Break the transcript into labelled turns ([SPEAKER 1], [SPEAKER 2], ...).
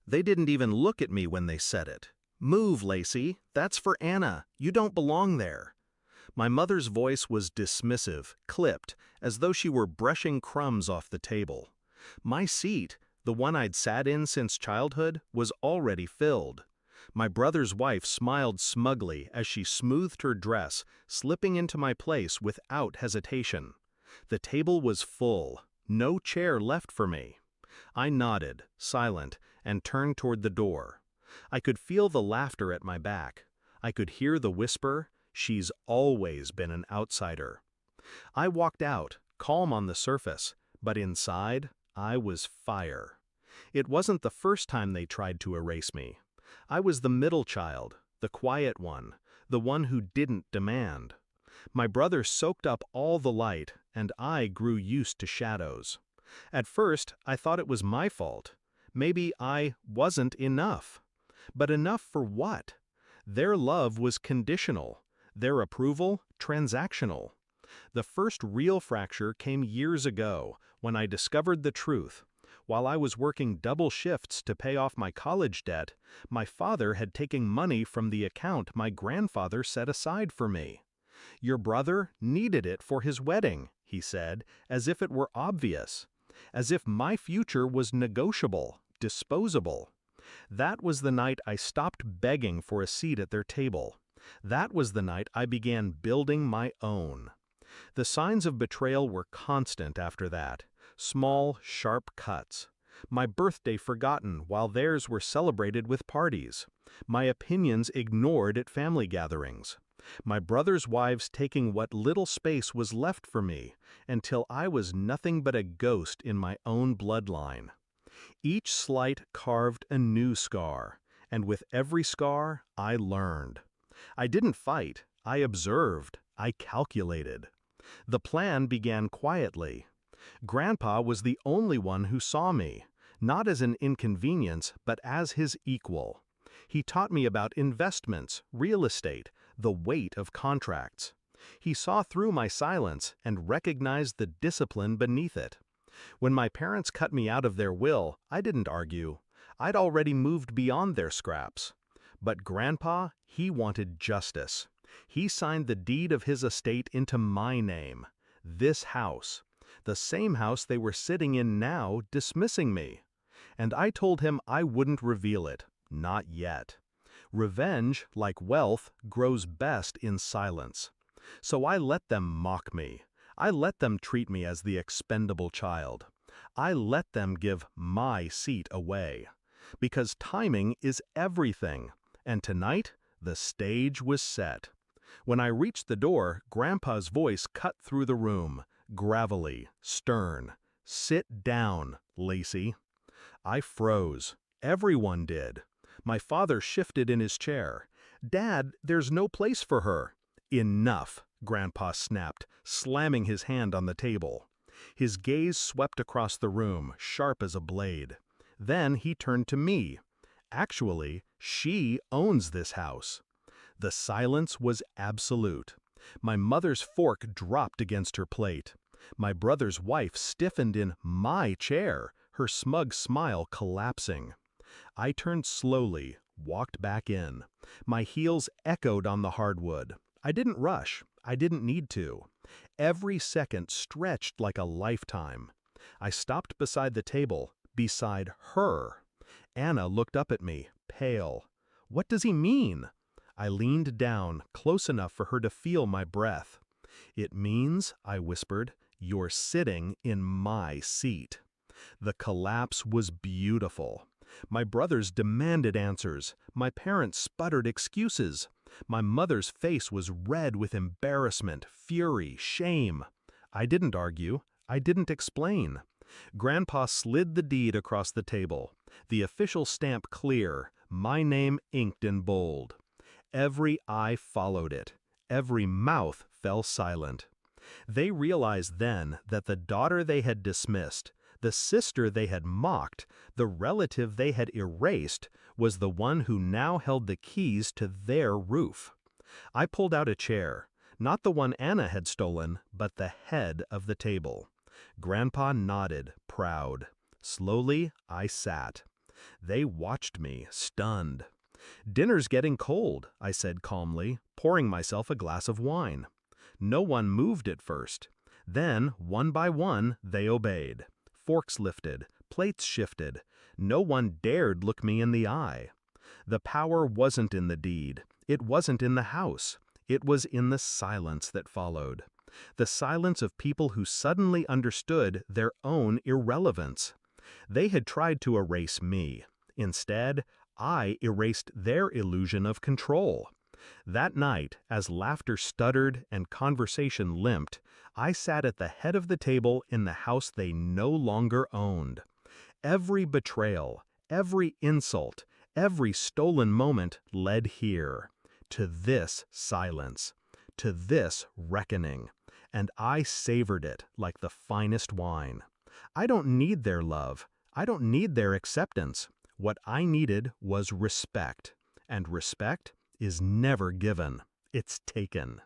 [SPEAKER 1] They didn't even look at me when they said it. "Move, Lacey. That's for Anna. You don't belong there." My mother's voice was dismissive, clipped, as though she were brushing crumbs off the table. My seat, the one I'd sat in since childhood, was already filled. My brother's wife smiled smugly as she smoothed her dress, slipping into my place without hesitation. The table was full, no chair left for me. I nodded, silent, and turned toward the door. I could feel the laughter at my back. I could hear the whisper, "She's always been an outsider." I walked out, calm on the surface, but inside, I was fire. It wasn't the first time they tried to erase me. I was the middle child, the quiet one, the one who didn't demand. My brother soaked up all the light, and I grew used to shadows. At first, I thought it was my fault. Maybe I wasn't enough. But enough for what? Their love was conditional, their approval transactional. The first real fracture came years ago, when I discovered the truth. While I was working double shifts to pay off my college debt, my father had taken money from the account my grandfather set aside for me. "Your brother needed it for his wedding," he said, as if it were obvious. As if my future was negotiable, disposable. That was the night I stopped begging for a seat at their table. That was the night I began building my own. The signs of betrayal were constant after that. Small, sharp cuts. My birthday forgotten while theirs were celebrated with parties. My opinions ignored at family gatherings. My brothers' wives taking what little space was left for me, until I was nothing but a ghost in my own bloodline. Each slight carved a new scar, and with every scar I learned. I didn't fight, I observed, I calculated. The plan began quietly. Grandpa was the only one who saw me, not as an inconvenience, but as his equal. He taught me about investments, real estate, the weight of contracts. He saw through my silence and recognized the discipline beneath it. When my parents cut me out of their will, I didn't argue. I'd already moved beyond their scraps. But Grandpa, he wanted justice. He signed the deed of his estate into my name. This house. The same house they were sitting in now, dismissing me. And I told him I wouldn't reveal it. Not yet. Revenge, like wealth, grows best in silence. So I let them mock me. I let them treat me as the expendable child. I let them give my seat away. Because timing is everything. And tonight, the stage was set. When I reached the door, Grandpa's voice cut through the room, gravelly, stern. "Sit down, Lacey." I froze. Everyone did. My father shifted in his chair. "Dad, there's no place for her." "Enough," Grandpa snapped, slamming his hand on the table. His gaze swept across the room, sharp as a blade. Then he turned to me. "Actually, she owns this house." The silence was absolute. My mother's fork dropped against her plate. My brother's wife stiffened in my chair, her smug smile collapsing. I turned slowly, walked back in. My heels echoed on the hardwood. I didn't rush. I didn't need to. Every second stretched like a lifetime. I stopped beside the table, beside her. Anna looked up at me, pale. "What does he mean?" I leaned down, close enough for her to feel my breath. "It means," I whispered, "you're sitting in my seat." The collapse was beautiful. My brothers demanded answers. My parents sputtered excuses. My mother's face was red with embarrassment, fury, shame. I didn't argue. I didn't explain. Grandpa slid the deed across the table, the official stamp clear, my name inked in bold. Every eye followed it. Every mouth fell silent. They realized then that the daughter they had dismissed, the sister they had mocked, the relative they had erased, was the one who now held the keys to their roof. I pulled out a chair, not the one Anna had stolen, but the head of the table. Grandpa nodded, proud. Slowly, I sat. They watched me, stunned. "Dinner's getting cold," I said calmly, pouring myself a glass of wine. No one moved at first. Then, one by one, they obeyed. Forks lifted, plates shifted. No one dared look me in the eye. The power wasn't in the deed. It wasn't in the house. It was in the silence that followed. The silence of people who suddenly understood their own irrelevance. They had tried to erase me. Instead, I erased their illusion of control. That night, as laughter stuttered and conversation limped, I sat at the head of the table in the house they no longer owned. Every betrayal, every insult, every stolen moment led here, to this silence, to this reckoning, and I savored it like the finest wine. I don't need their love. I don't need their acceptance. What I needed was respect, and respect is never given. It's taken.